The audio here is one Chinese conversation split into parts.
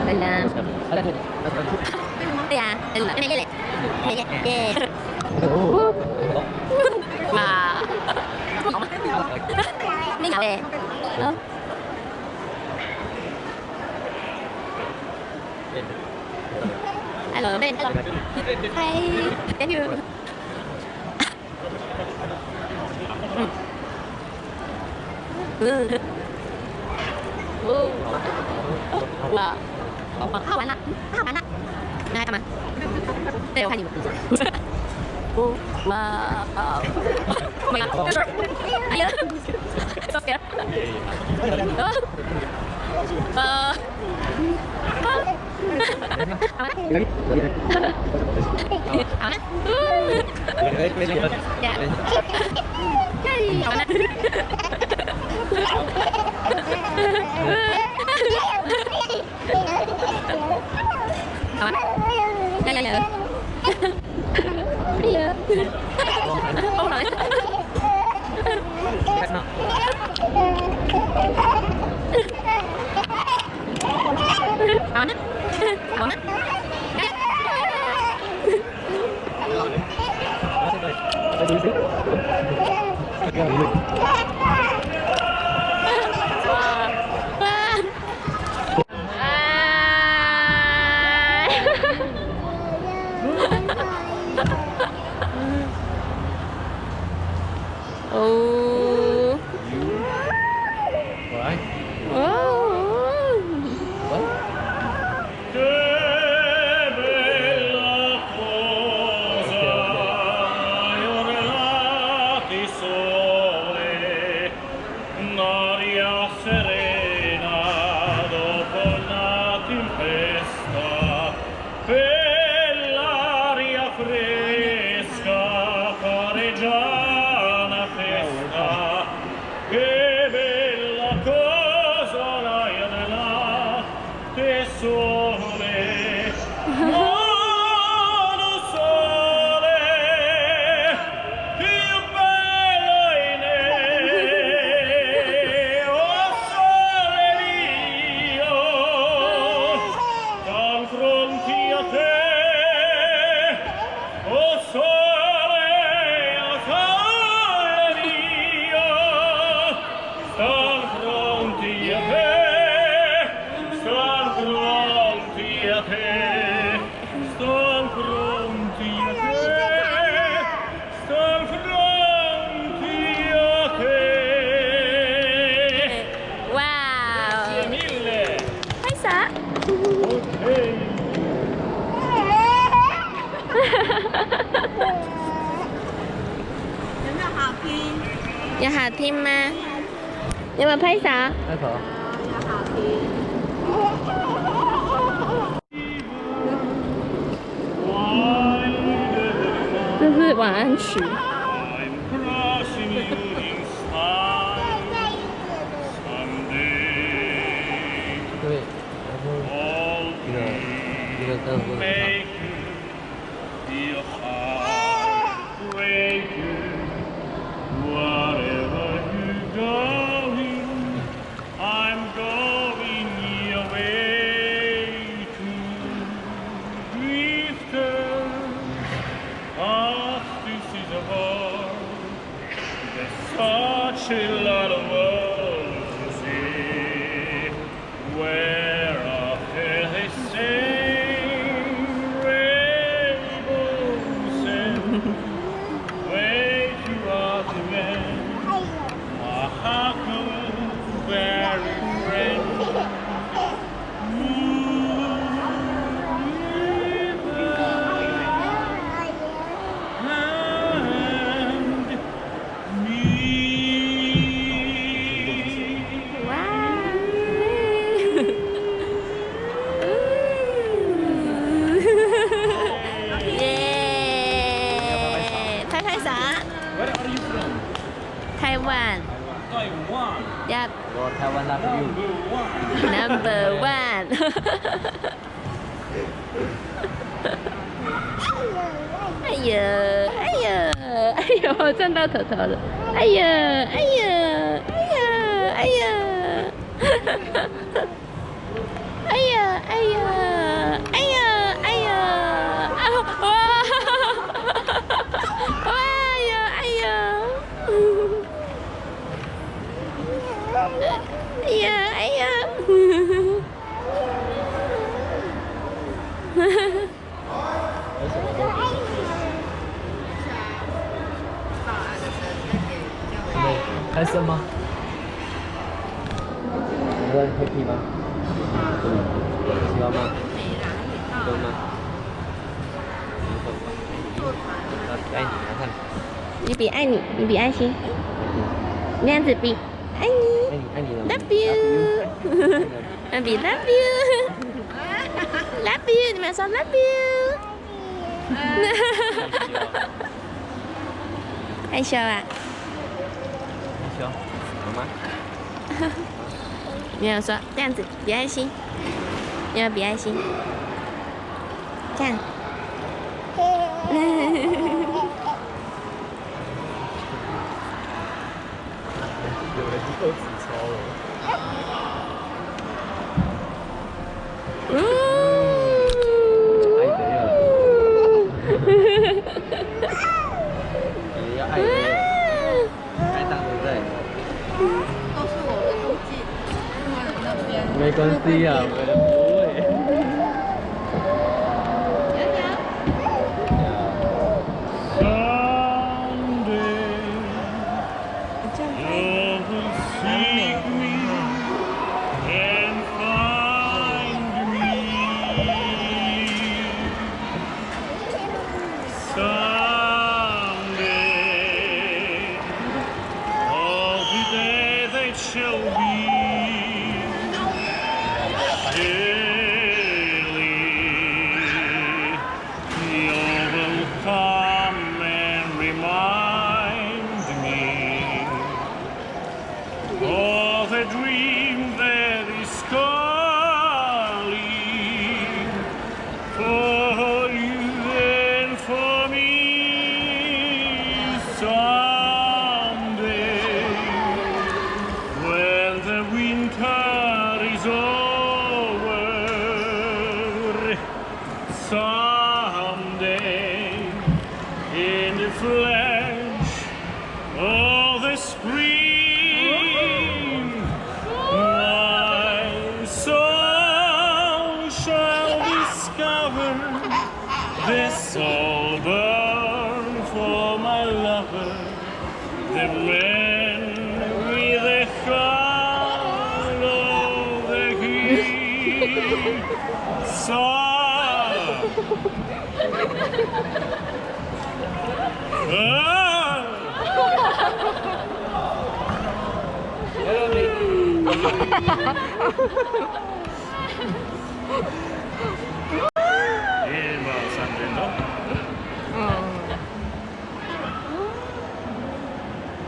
对呀，哇，好吗？没搞嘞，好。Hello, Ben. Hi. Thank you. Wow. 好玩了，好玩了。那干嘛？对，我看你们。哇！没有，哎呀，走别。好了。好了。加油！哎呀！không nói. Ngon á. Ngon á. Oh. Why? Oh. What? Dạ hạt thêm mà. Nhưng mà thấy sao? Thấy sợ. Đây là 晚安曲。对，然后这个灯会很大。Such a lot of world to see, where up here they sing rainbows and way to us again. My huckleberry friend. Taiwan. Taiwan. Yep. Well, Taiwan love you. Number one. Ây da, ây da, ây da, 撞到头头了。哎呀，哎呀，哎呀，哎呀，哎呀，哎呀。生吗？你会 happy 吗？喜欢吗？喜欢吗？爱你，来看。你比爱你，你比爱心，那样子比爱你。爱你了。 Love you， 那比 love you，love you， 你们说 love you。害羞啊？害羞，好吗？没有说这样子比爱心，没有比爱心，这样。有人又纸抽了。爱的要来了。也要爱的。爱当对不对？都是我的路径，因为我那边。没关系啊，我的不会。This all burn for my lover, the man with the heart of the heat.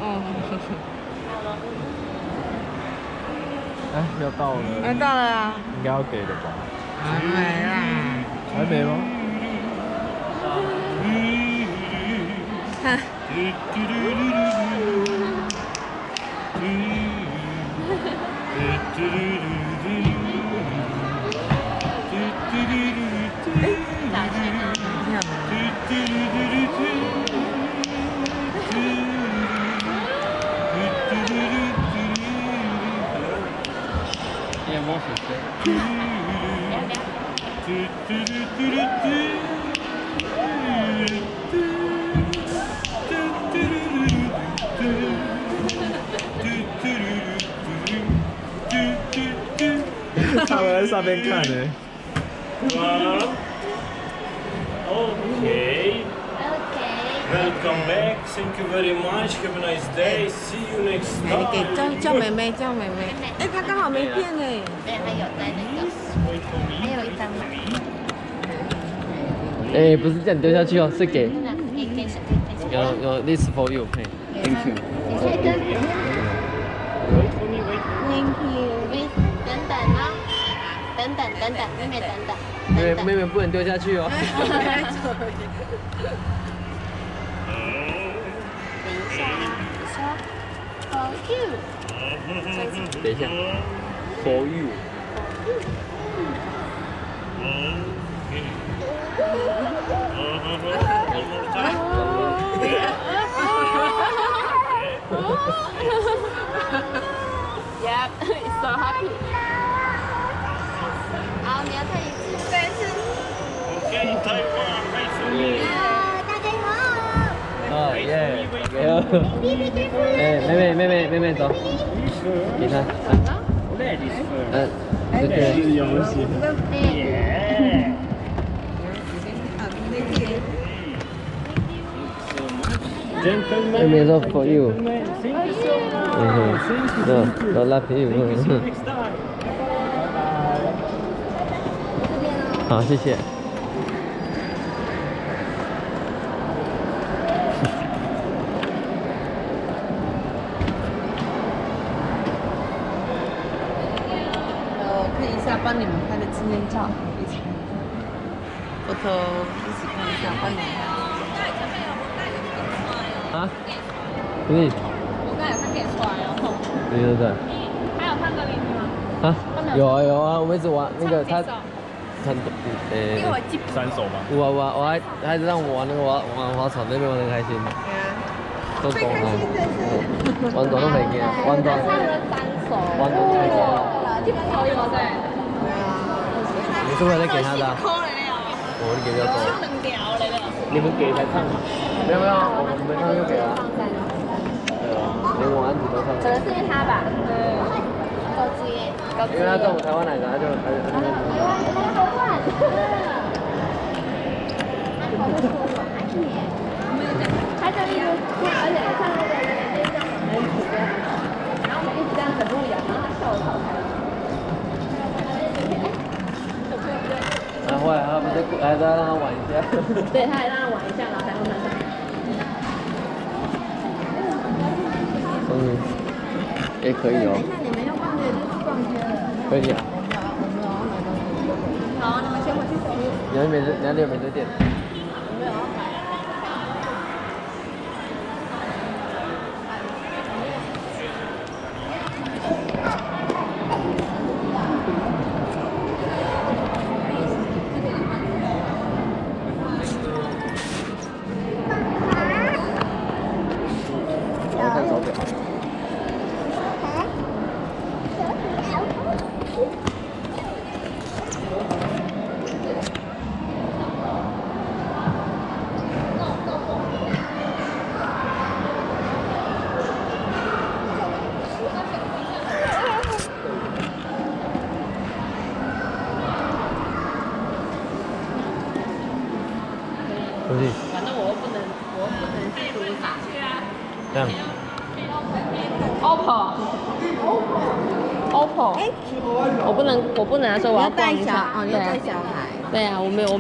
Oh. 哎，要到了。哎，到了啊！应该要给的吧？还没啦。还没吗？哈。你有没有水声？他们在上面看呢。Okay. Welcome back. Thank you very much. Have a nice day. See you next 哎，给 time. 叫妹妹，叫妹妹。哎，她刚好没变哎。对，还有在那个，还有一张嘛。哎，不是叫你丢下去哦，是给。给谁？有 this for you， 嘿 ，thank you。下一个。 Thank you。等等哦，等等，妹妹等等。妹妹不能丢下去哦。等一下啊，你说 for you。等一下 ，for you。Yep, it's so happy. 好，你要看一次，再一次。Okay, Taiwan, wait for me. 大家好。哦耶，没有。哎，妹妹走，给他。这个是游戏。妹妹说 for you。No love you。好，谢谢。看一下帮你们拍的纪念照，一起，photo，一起看一下，帮你们拍。啊？对。我刚才有看给出来，然后。对。还有看歌名吗？啊？有啊，我们一直玩那个他，很多3首吧。我还让我玩那个玩滑草，那边玩得开心。都懂啊。玩短都没见，玩短。唱了3首。玩短都没见。这边可以吗？对。你是不是在给他的？我给比较多。你们给才唱嘛？没有，我们唱就给了。对啊，连我安子都唱。可能是因为他吧。高知耶。因为他中午台湾来的，他就。他就一直哭，而且唱那个很苦的，然后我们一直这样很无聊，然后他笑得好开心。然后后来他不是还在让他玩一下。对，他还让他玩一下，然后才慢慢上。也可以哦。那你们要逛街就去逛街了。可以啊。好，你们先回去走路。哪里有美食店？没有。看手表。反正我又不能去赌场。这样。OPPO。我不能说我要逛一下。你要带小孩。对啊，我没有